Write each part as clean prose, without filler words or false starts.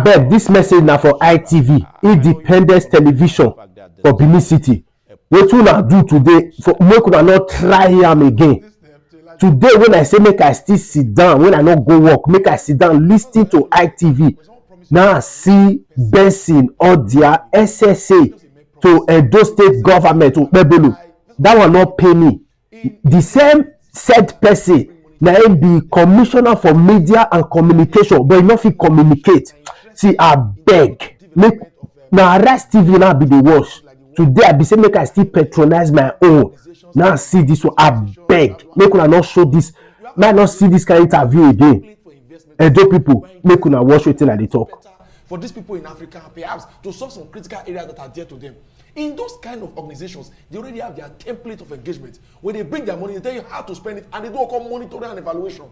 Abeg, this message na for ITV, Independence Television for Benin City. Wetin una do today for make una no try am again. Today when I say make I still sit down, when I no go work, make I sit down lis ten to ITV. Now I see Benson Odia SSA to Edo State Government Okpebholo. That one no pay me. The same said person na him be commissioner for media and communication, but he no fit communicate. See, abeg, make na Arise TV now be the watch. Today I be say make I still patronize my own. Now see this one, abeg, make una not show this, might not see this kind of interview again. Edo people, make una watch wetin I dey talk. For these people in Africa, perhaps to solve some critical areas that are dear to them. In those kind of organizations, they already have their template of engagement. When they bring their money, they tell you how to spend it, and they do all monitoring and evaluation.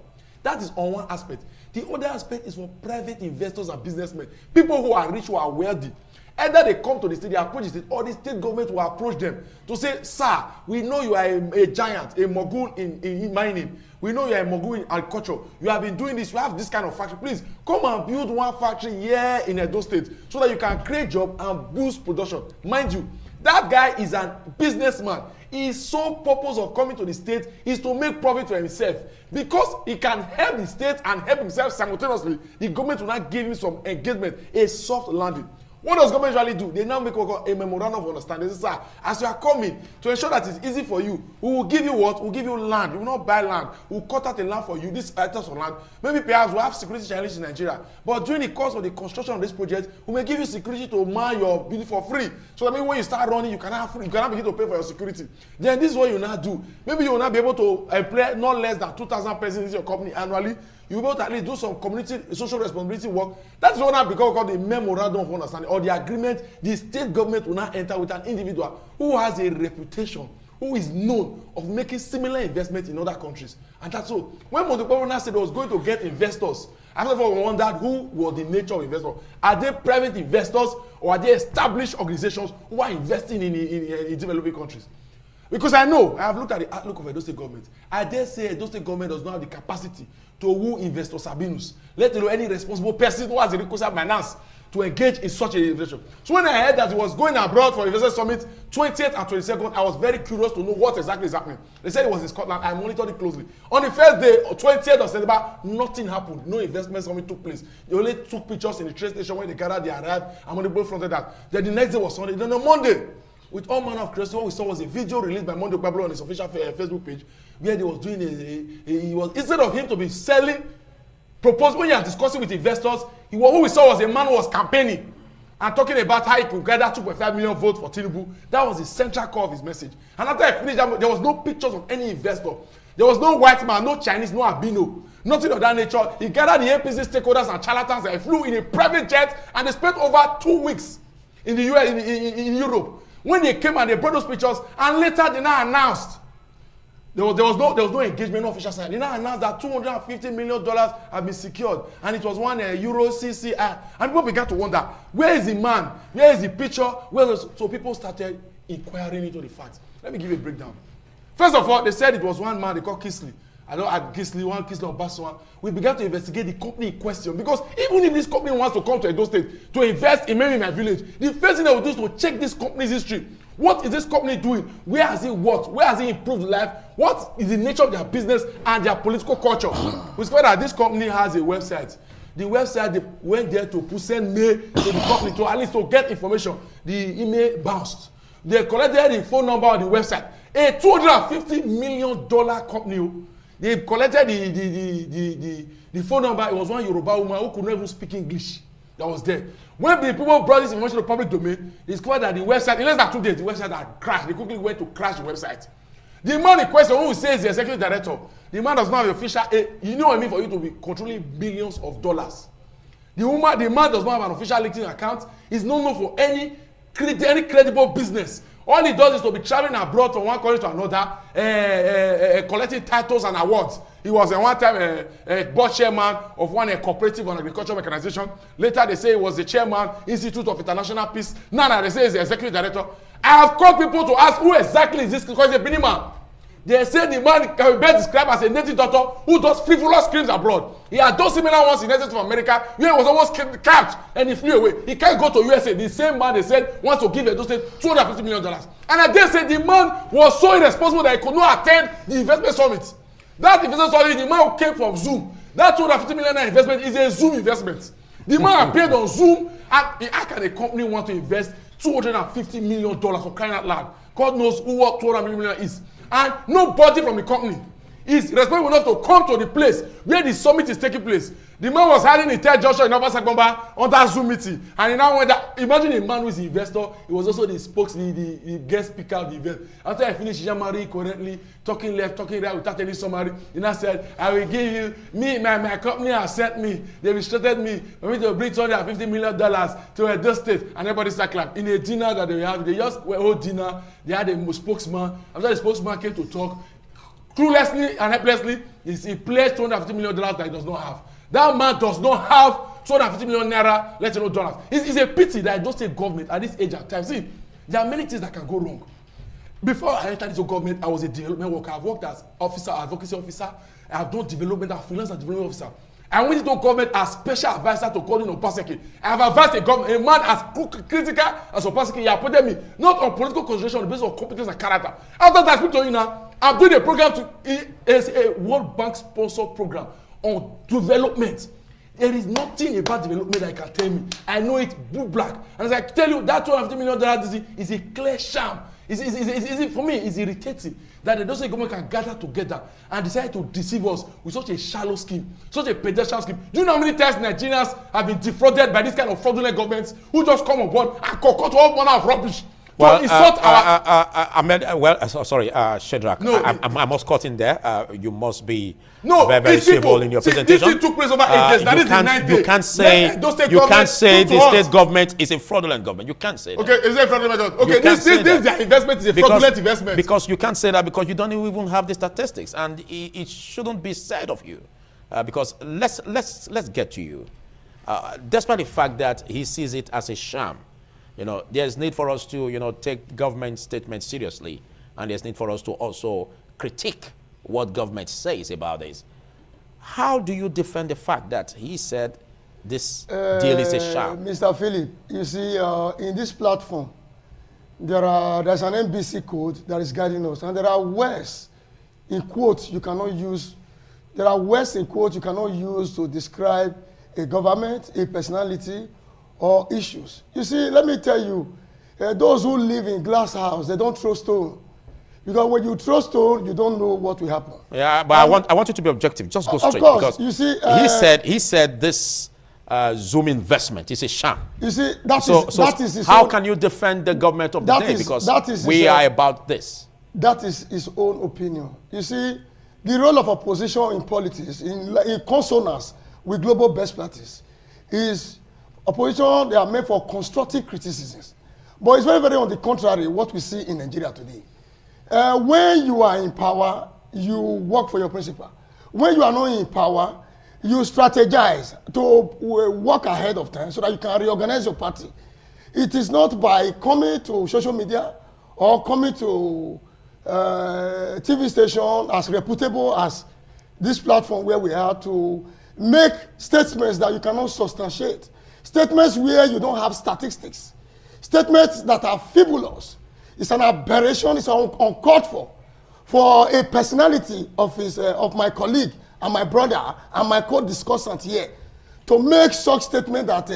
That is on one aspect. The other aspect is for private investors and businessmen, people who are rich, who are wealthy. Either they come to the state, they approach the state, or the state government will approach them to say, sir, we know you are a giant, a mogul in mining. We know you are a mogul in agriculture. You have been doing this, you have this kind of factory. Please come and build one factory here in Edo State so that you can create job and boost production. Mind you, that guy is a businessman. His sole purpose of coming to the state is to make profit for himself. Because he can help the state and help himself simultaneously, the government will not give him some engagement, a soft landing. What does government usually do? They now make a memorandum of understanding. They say, sir, as you are coming, to ensure that it's easy for you, we will give you what? We'll give you land. We will not buy land. We'll cut out the land for you, this items of land. Maybe perhaps we'll have security challenges in Nigeria. But during the course of the construction of this project, we may give you security to man your building for free. So that means when you start running, you cannot begin to pay for your security. Then this is what you now do. Maybe you will not be able to employ not less than 2,000 persons in your company annually. You will be able to at least do some community social responsibility work. That is what now become called the memorandum of understanding or the agreement. The state government will now enter with an individual who has a reputation, who is known of making similar investments in other countries. And that's so. When Okpebholo now said he was going to get investors, after all, we wondered who was the nature of investors. Are they private investors or are they established organizations who are investing in developing countries? Because I know, I have looked at the outlook of Edo State government. I dare say Edo State government does not have the capacity to woo investor Sabinus, let alone any responsible person who has the requisite finance to engage in such a investment. So when I heard that he was going abroad for Investor Summit 20th and 22nd, I was very curious to know what exactly is happening. They said it was in Scotland. I monitored it closely. On the first day, 20th of September, nothing happened. No investment summit took place. They only took pictures in the train station when they gathered, they arrived, and when they both fronted that. Then the next day was Sunday. Then on Monday, with all manner of curiosity, what we saw was a video released by Monday Okpebholo on his official Facebook page, where he was doing he was, instead of him to be selling, proposing, when you are discussing with investors, what we saw was a man who was campaigning and talking about how he could gather 2.5 million votes for Tinubu. That was the central core of his message. And after I finished that, there was no pictures of any investor. There was no white man, no Chinese, no albino, nothing of that nature. He gathered the APC stakeholders and charlatans and flew in a private jet, and they spent over 2 weeks in the US, in Europe. When they came and they brought those pictures, and later they now announced there was no engagement, no official sign. They now announced that $250 million have been secured, and it was one Euro CCI. And people began to wonder, where is the man? Where is the picture? So people started inquiring into the facts. Let me give you a breakdown. First of all, they said it was one man they called Kisley. I don't add Kisley, one Kisley Obaseki. We began to investigate the company in question, because even if this company wants to come to Edo State to invest in maybe my village, the first thing they will do is to check this company's history. What is this company doing? Where has it worked? Where has it improved life? What is the nature of their business and their political culture? We discovered that this company has a website. The website, they went there to send mail to the company to at least to get information. The email bounced. They collected the phone number on the website. A $250 million company. They collected the phone number. It was one Yoruba woman who could not even speak English that was there. When the people brought this information to the public domain, they discovered that the website, in less than 2 days, the website had crashed. They quickly went to crash the website. The man in question, who says the executive director, the man does not have official, you know what I mean, for you to be controlling billions of dollars. The man does not have an official LinkedIn account. He's not known for any credible business. All he does is to be traveling abroad from one country to another, collecting titles and awards. He was at one time board chairman of one cooperative on agricultural mechanization. Later they say he was the chairman, Institute of International Peace. Now they say he's the executive director. I have called people to ask who exactly is this, because he's a Benin man. They say the man can be best described as a native doctor who does frivolous crimes abroad. He had done similar ones in United States of America where he was almost catched and he flew away. He can't go to USA. The same man they said wants to give Edo State $250 million. And they said the man was so irresponsible that he could not attend the investment summit. That investment summit, the man who came from Zoom. That $250 million investment is a Zoom investment. The man appeared on Zoom, and how can a company want to invest $250 million for crying out loud? God knows who what $200 million is. And nobody from the company is responsible enough to come to the place where the summit is taking place. The man was hiding in Third Junction in Obaseki on that Zoom meeting. And he now went that. Imagine a man who is the investor. He was also the guest speaker of the event. After I finished Jean-Marie correctly, talking left, talking right without any summary, he now said, I will give you, my company has sent me, they restricted me for me to bring $250 million to Edo State. And everybody started clapping. In a dinner that they have, they just whole dinner, they had a spokesman. After the spokesman came to talk, cluelessly and helplessly, he pledged $250 million that he does not have. That man does not have 250 million naira, let alone dollars. It's a pity that I don't say government at this age and time. See, there are many things that can go wrong. Before I entered into government, I was a development worker. I've worked as officer, advocacy officer. I have done development, as freelance and development officer. I went into government as special advisor to Gordon Obaseki. I have advised a man as critical as Obaseki. He appointed me, not on political consideration, on the basis of competence and character. After that, I speak to you now. I'm doing a program it's a World Bank sponsored program on development. There is nothing about development that can tell me. I know it blue black. And as I tell you, that $250 million is a clear sham. For me, it's irritating that the Dose government can gather together and decide to deceive us with such a shallow scheme, such a pedestrian scheme. Do you know how many times Nigerians have been defrauded by this kind of fraudulent governments who just come on board and concoct all manner of rubbish? Well, sorry, Shedrack. No, I must cut in there. You must be no, very, very civil in your presentation. This took place over 8 days. That is the 9th day. You can't say the state government is a fraudulent government. You can't say that. Okay, is it a fraudulent government? Okay, this their investment is a fraudulent investment. Because you can't say that because you don't even have the statistics, and it shouldn't be said of you. Because let's get to you. Despite the fact that he sees it as a sham, you know, there's need for us to, you know, take government statements seriously, and there's need for us to also critique what government says about this. How do you defend the fact that he said this deal is a sham? Mr. Philip, you see, in this platform, there's an NBC code that is guiding us, and there are words in quotes you cannot use. There are words in quotes you cannot use to describe a government, a personality, or issues. You see, let me tell you, those who live in glass house, they don't throw stone. Because when you throw stone, you don't know what will happen. Yeah, but I want you to be objective. Just go straight. Of course, because you see, he said this Zoom investment is a sham. You see, that is his how own, can you defend the government of the day? Because we are about this. That is his own opinion. You see, the role of opposition in politics, in consonance with global best practice, is opposition. They are made for constructive criticisms. But it's very, very on the contrary what we see in Nigeria today. When you are in power, you work for your principle. When you are not in power, you strategize to work ahead of time so that you can reorganize your party. It is not by coming to social media or coming to TV station as reputable as this platform where we are to make statements that you cannot substantiate. Statements where you don't have statistics. Statements that are frivolous. It's an aberration, it's uncalled for a personality of my colleague and my brother and my co-discussant here to make such statement that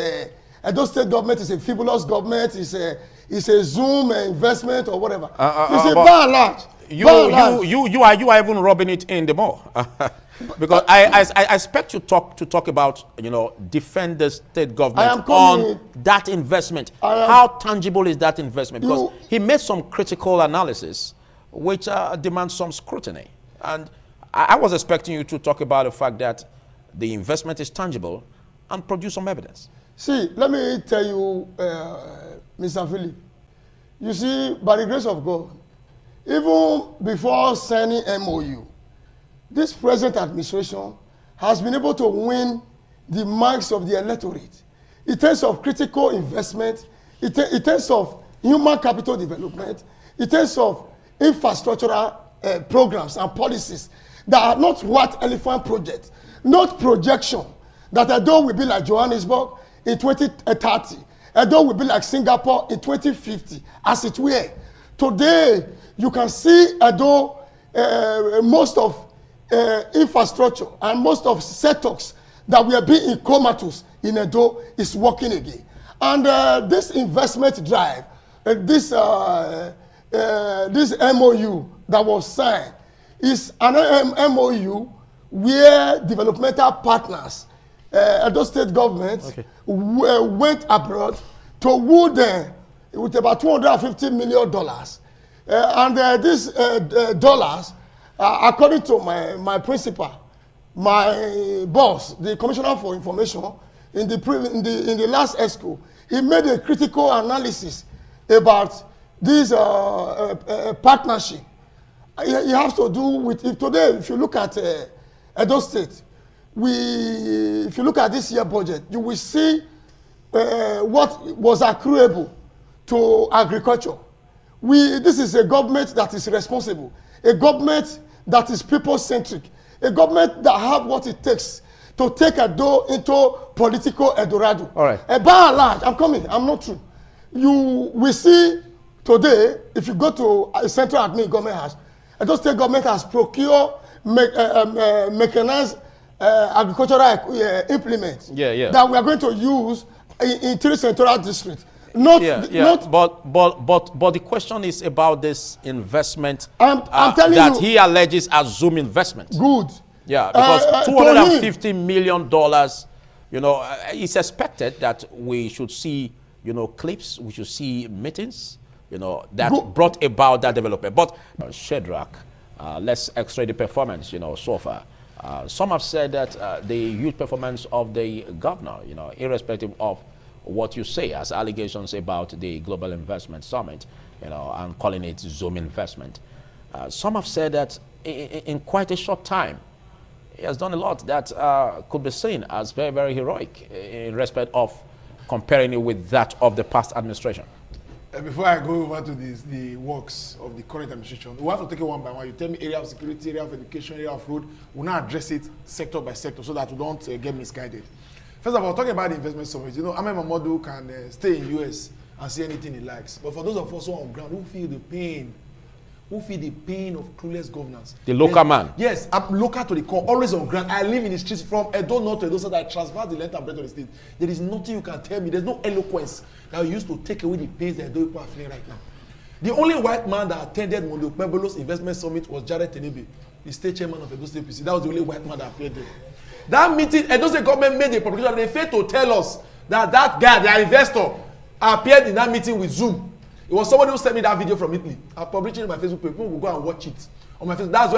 Edo State government is a frivolous government, is a Zoom investment or whatever. It's a by and large. You are even rubbing it in the more. Because I expect you to talk about, you know, defend the state government on that investment. How tangible is that investment? Because he made some critical analysis which demands some scrutiny. And I was expecting you to talk about the fact that the investment is tangible and produce some evidence. See, let me tell you, Mr. Philip, you see, by the grace of God, even before signing MOU, this present administration has been able to win the marks of the electorate in terms of critical investment, in terms of human capital development, in terms of infrastructural programs and policies that are not white elephant projects, not projection, that Edo will be like Johannesburg in 2030, Edo will be like Singapore in 2050, as it were. Today, you can see Edo, most of infrastructure and most of sectors that were being comatose in Edo is working again. And this investment drive, this MOU that was signed is an MOU where developmental partners, Edo State government, went abroad to woo them with about $250 million. And these dollars, according to my principal, my boss, the Commissioner for Information, in the last ESCO, he made a critical analysis about this partnership. It has to do with, if today, if you look at Edo State, if you look at this year budget, you will see what was accruable to agriculture. This is a government that is responsible, a government that is people-centric, a government that have what it takes to take Edo into political Eldorado. All right. By and large, I'm coming, I'm not true. You will see today, if you go to a central admin government house, Edo State government has procured mechanized agricultural implements that we are going to use in 3 central districts. But the question is about this investment I'm telling that you, he alleges as Zoom investment. Good. Yeah, because $250 million, it's expected that we should see, clips, we should see meetings, that brought about that development. But Shadrach, let's x-ray the performance, so far. Some have said that the youth performance of the governor, irrespective of what you say as allegations about the Global Investment Summit, and calling it Zoom investment. Some have said that in quite a short time, he has done a lot that could be seen as very, very heroic in respect of comparing it with that of the past administration. Before I go over to the works of the current administration, we have to take it one by one. You tell me area of security, area of education, area of road. We'll now address it sector by sector so that we don't get misguided. First of all, talking about the investment summit, Ahmed Mamadou can stay in US and see anything he likes. But for those of us who are on ground, who feel the pain of clueless governance. The local man. Yes, I'm local to the core, always on ground. I live in the streets from Edo North to Edo South. I transfer the length and breadth of the state. There is nothing you can tell me. There's no eloquence that used to take away the pains that Edo people are feeling right now. The only white man that attended Okpebholo Investment Summit was Jared Tenebe, the state chairman of Edo State PC. That was the only white man that appeared there. That meeting, Edo State government made a publication. They failed to tell us that guy, their investor, appeared in that meeting with Zoom. It was somebody who sent me that video from Italy. I published it on my Facebook page. People will go and watch it on my Facebook. That's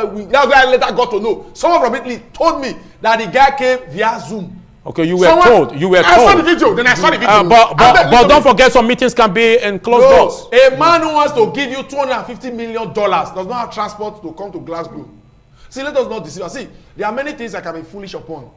where I later got to know. Someone from Italy told me that the guy came via Zoom. Okay, you were told. I saw the video. Then I saw the video. But don't forget, some meetings can be in closed doors. A man who wants to give you $250 million does not have transport to come to Glasgow. See, let us not deceive us. See, there are many things I can be foolish upon.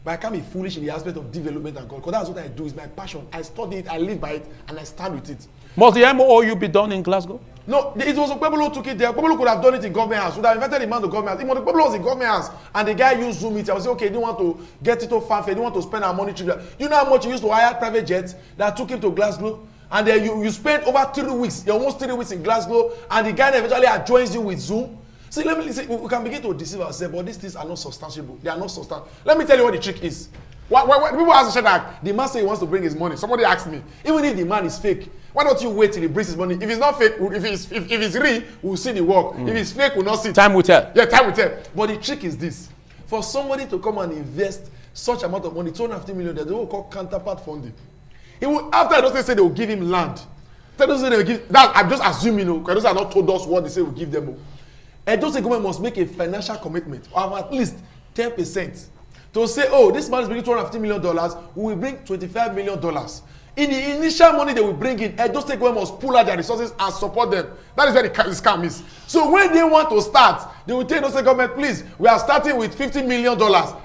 But I can't be foolish in the aspect of development and God. Because that's what I do. It's my passion. I study it, I live by it, and I stand with it. Must the MOU be done in Glasgow? No, it was Okpebholo who took it there. Okpebholo could have done it in government house. Would have invited the man to government house. Okpebholo was in government house, and the guy used Zoom meeting. I was saying, okay, he didn't want to get it to fanfare. He didn't want to spend our money. You know how much he used to hire private jets that took him to Glasgow? And then you spent over 3 weeks, almost 3 weeks in Glasgow, and the guy eventually joins you with Zoom. See, we can begin to deceive ourselves, but these things are not substantiable. They are not substantial. Let me tell you what the trick is. What people ask Shadrach, the man say he wants to bring his money. Somebody asked me, even if the man is fake, why don't you wait till he brings his money? If it's not fake, if it's real, we'll see the work. If it's fake, we'll not see it. Time will tell. Yeah, time will tell. But the trick is this. For somebody to come and invest such amount of money, $250 million, they will call counterpart funding. He will, after those they say they will give him land. After those they will give, that I'm just assuming, because those are not told us what they say will give them. And those government must make a financial commitment of at least 10%. To say, oh, this man is bringing $250 million, we will bring $25 million. In the initial money they will bring in, Edo State government must pull out their resources and support them. That is where the scam is. So when they want to start, they will tell Edo State government, please, we are starting with $50 million.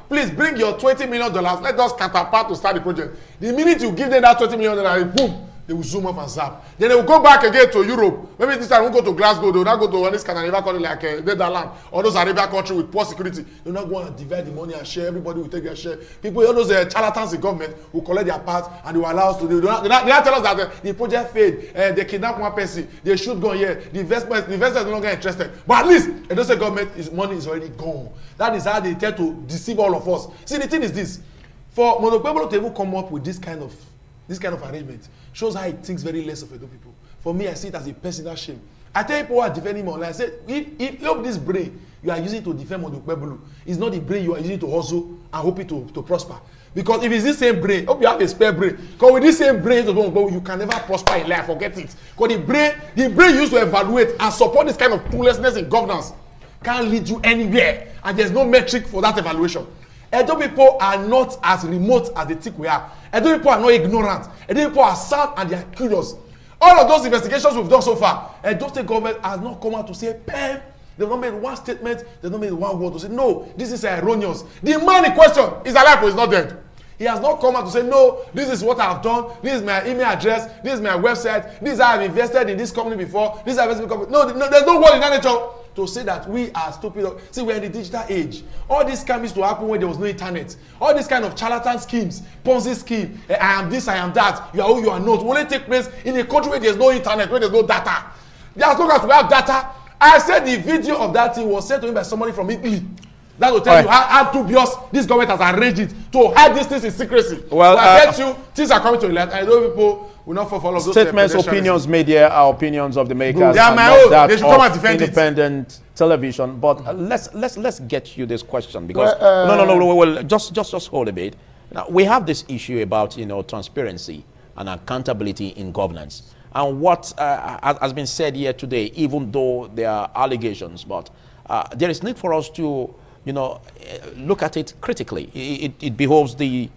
Please bring your $20 million. Let us counterpart to start the project. The minute you give them that $20 million, boom, they will zoom off and zap. Then they will go back again to Europe. Maybe this time they won't go to Glasgow. They will not go to any Scandinavian country like Netherlands or those Arabian countries with poor security. They will not go and divide the money and share. Everybody will take their share. People, all those charlatans in government will collect their part and they will allow us to do. They not tell us that the project failed. They kidnap one person. They shoot gun here. The investors are no longer interested. But at least they don't say government money is already gone. That is how they tend to deceive all of us. See, the thing is this: for Okpebholo to even come up with this kind of arrangement shows how it thinks very less of Edo people. For me, I see it as a personal shame. I tell people who are defending me online, I say, if this brain you are using to defend Okpebholo is not the brain you are using to hustle and hoping to prosper. Because if it's this same brain, hope you have a spare brain. Because with this same brain, you can never prosper in life. Forget it. Because the brain used to evaluate and support this kind of cluelessness in governance can't lead you anywhere, and there's no metric for that evaluation. Edo people are not as remote as they think we are. Edo people are not ignorant. Edo people are sound and they are curious. All of those investigations we've done so far, Edo State government has not come out to say, "Pen." They've not made one statement. They've not made one word to say, "No, this is erroneous." The man in question is alive, but he's not dead. He has not come out to say, "No, this is what I've done. This is my email address. This is my website. This is how I've invested in this company before. This is how I've invested in company." No, there's no word in that nature to say that we are stupid. See, we're in the digital age. All these scams used to happen when there was no internet. All these kind of charlatan schemes, Ponzi scheme, I am this, I am that, you are who you are not, will only take place in a country where there's no internet, where there's no data. As long as we have data, I said the video of that thing was sent to me by somebody from Italy. That will tell you how dubious this government has arranged it to hide these things in secrecy. Well, so I bet you things are coming to light. I know people will not follow those statements, opinions made here are opinions of the makers. They are my own. They should come and defend independent television. But let's get you this question because no. Just hold a bit. Now we have this issue about transparency and accountability in governance, and what has been said here today, even though there are allegations, but there is need for us to look at it critically. It behoves the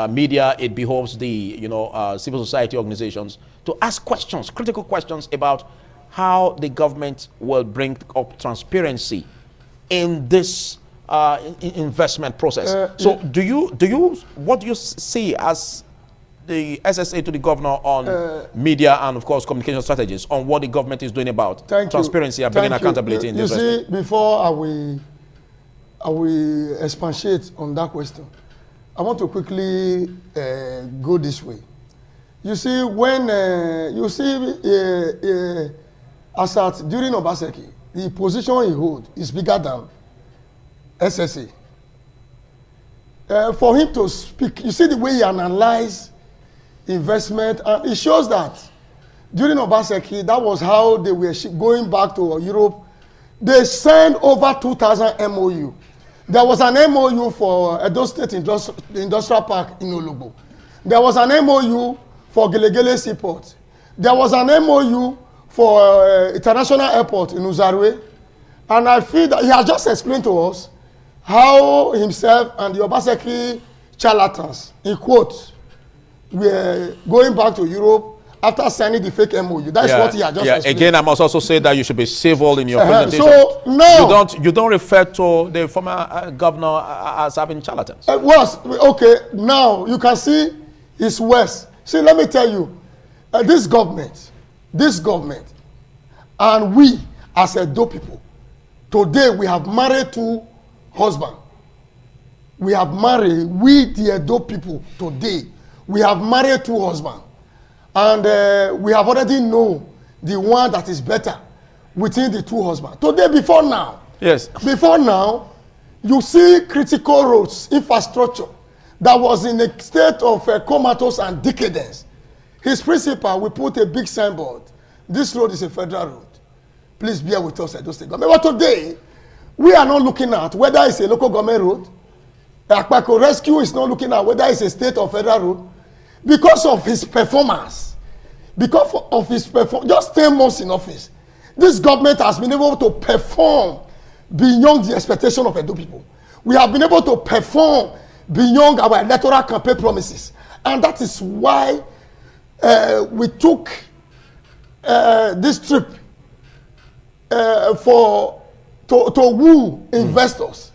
media, it behoves the civil society organizations to ask questions, critical questions about how the government will bring up transparency in this investment process. So what do you see as the SSA to the governor on media and of course communication strategies on what the government is doing about transparency and bringing accountability in this investment? You see, before I will expatiate on that question, I want to quickly go this way. You see, when as at during Obaseki, the position he holds is bigger than SSA. For him to speak, you see the way he analyzed investment, and it shows that during Obaseki, that was how they were going back to Europe. They signed over 2,000 MOU. There was an MOU for Edo State Industrial Park in Olugbo. There was an MOU for Gelegele Seaport. There was an MOU for International Airport in Uzarwe. And I feel that he has just explained to us how himself and the Obaseki charlatans, in quotes, were going back to Europe after signing the fake MOU. That's what he has just explained. Again, I must also say that you should be civil in your presentation. So no, you don't refer to the former governor as having charlatans. Okay. Now you can see his worst. See, let me tell you, this government, and we as Edo people, today we have married 2 husbands. We the Edo people today, we have married 2 husbands. And we have already known the one that is better within the 2 husbands. Today, before now, you see critical roads, infrastructure that was in a state of comatose and decadence. His principal will put a big signboard. This road is a federal road. Please bear with us, Edo State Government. But today, we are not looking at whether it's a local government road. Akpako Rescue is not looking at whether it's a state or federal road. Because of his performance, just 10 months in office, this government has been able to perform beyond the expectation of Edo people. We have been able to perform beyond our electoral campaign promises. And that is why we took this trip to woo investors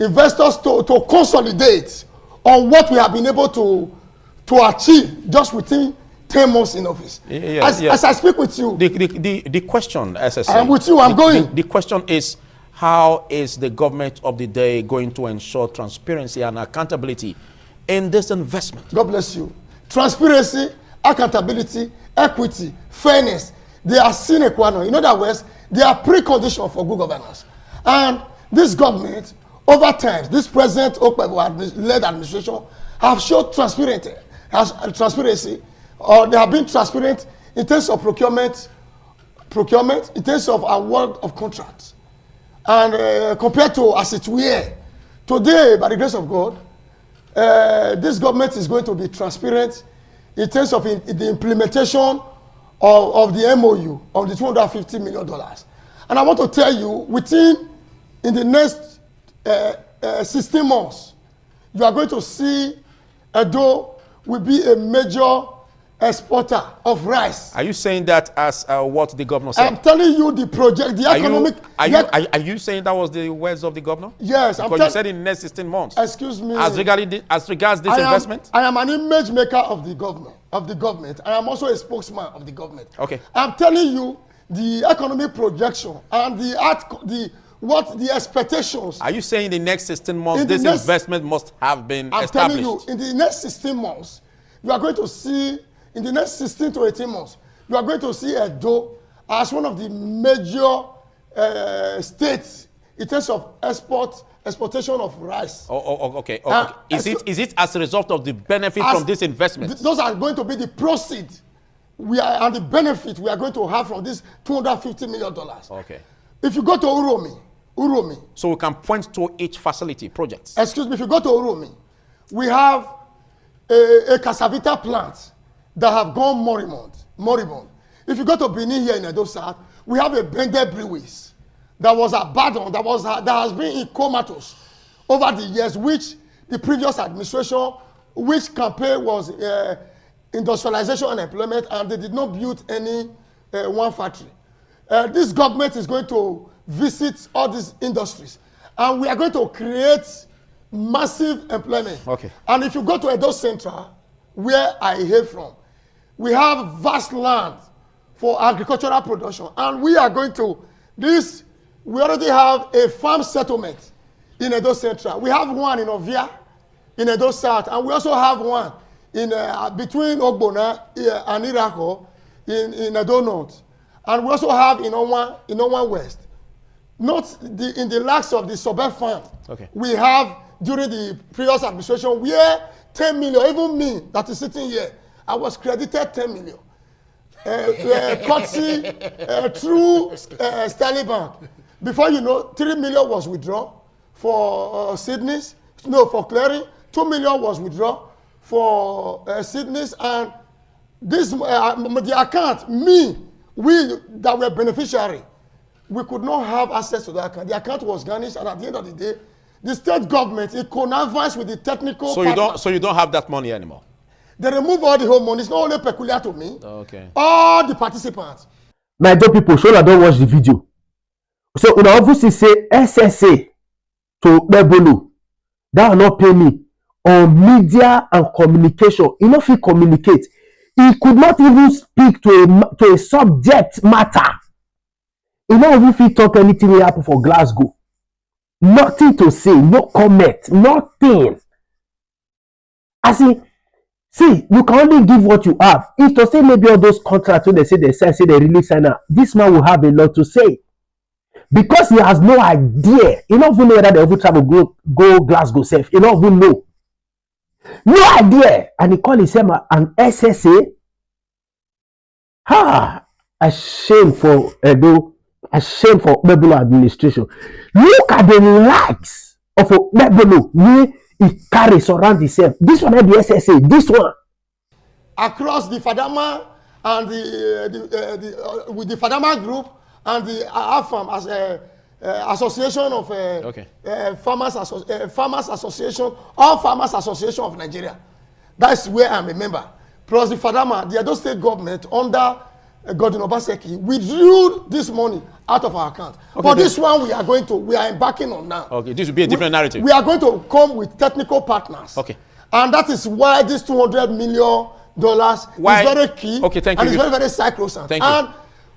to consolidate on what we have been able to achieve just within 10 months in office. As I speak with you. The question, SSA. I am with you, I'm going. The question is, how is the government of the day going to ensure transparency and accountability in this investment? God bless you. Transparency, accountability, equity, fairness, they are sine qua non. In other words, they are preconditions for good governance. And this government, over time, this present Okpebholo-led administration have shown transparency, or they have been transparent in terms of procurement, in terms of award of contracts. And compared to as it were, today, by the grace of God, this government is going to be transparent in terms of the implementation of the MOU, of the $250 million. And I want to tell you, in the next 16 months, you are going to see Edo will be a major exporter of rice. Are you saying that as what the governor said? I'm telling you the project, the economic... Are you saying that was the words of the governor? Yes. Because you said in the next 16 months. Excuse me. As regards this investment? I am an image maker of the government. I am also a spokesman of the government. Okay. I'm telling you the economic projection and the expectations. Are you saying in the next 16 months this investment must have been established? I'm telling you, in the next 16 months, you are going to see, in the next 16 to 18 months, you are going to see Edo as one of the major states in terms of exportation of rice. Okay. Is it as a result of the benefit from this investment? Those are going to be the proceeds and the benefit we are going to have from this $250 million. Okay. If you go to Uromi. So we can point to each facility projects. Excuse me, if you go to Uromi, we have a cassavita plant that have gone moribund. If you go to Benin here in Edo South, we have a Bende breweries that was abandoned, that has been in comatose over the years, which the previous administration, which campaign was industrialization and employment, and they did not build any one factory. This government is going to visit all these industries, and we are going to create massive employment. Okay. And if you go to Edo Central, where I hail from, we have vast land for agricultural production, and we are going to we already have a farm settlement in Edo Central. We have one in Ovia, in Edo South, and we also have one in between Ogbona and Irako in Edo North. And we also have in Owan West. Not in the likes of the suburb farm. Okay. We have during the previous administration where 10 million, even me that is sitting here, I was credited 10 million. Courtesy through Stanley Bank. Before you know, 3 million was withdrawn for Sydney's. No, for clearing. 2 million was withdrawn for Sydney's, and this the account, we that were beneficiary, we could not have access to the account. The account was garnished, and at the end of the day, the state government, it connivance with the technical. So you don't have that money anymore. They remove all the whole money. It's not only peculiar to me. Okay. All the participants. My dear people, sure I don't watch the video. So una obviously say SSA to Okpebholo that will not pay me on media and communication. He not fit communicate. He could not even speak to a subject matter. He not even fit talk anything wey happen for Glasgow. Nothing to say, no comment, nothing. As in, see, you can only give what you have. If to say maybe all those contracts when they say they really sign up, this man will have a lot to say. Because he has no idea. He don't even know whether they ever travel go Glasgow safe. He don't even know. No idea. And he call himself an SSA. A shame for Edo. A shame for Okpebholo administration. Look at the likes of Okpebholo where he carries around himself. This one not the SSA. This one. Across the Fadama and with the Fadama group and the AFAM as association of farmers association, all farmers association of Nigeria. That's where I'm a member. Plus the Fadama, the Edo state government under Godwin Obaseki withdrew this money out of our account. Okay, but this one we are embarking on now. Okay, this will be a different narrative. We are going to come with technical partners. Okay. And that is why this 200 million Why? is very key. Okay, thank and you. it's very, very sacrosanct. Thank you. And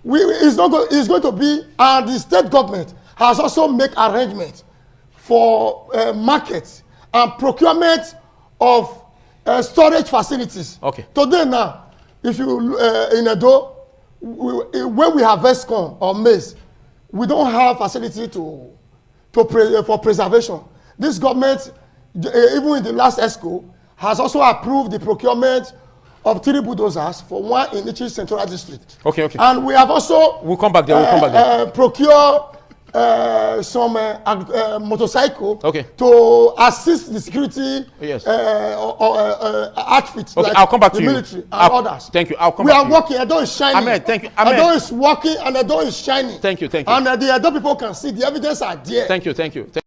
it's going to be, and the state government has also made arrangements for markets and procurement of storage facilities. Okay. Today now, if you in Edo, when we harvest corn or maize, we don't have facility for preservation. This government, even in the last ESCO, has also approved the procurement of 3 bulldozers for 1 in each central district. Okay, okay. And we have also We'll come back there. procure some motorcycle to assist the security outfits okay, like I'll come back the to military you. and others. Thank you. I'll come we back are to you. working. Edo is shining. Amen. Thank you. Amen. Edo is working and Edo is shining. Thank you. Thank you. And the Edo people can see the evidence are there. Thank you. Thank you.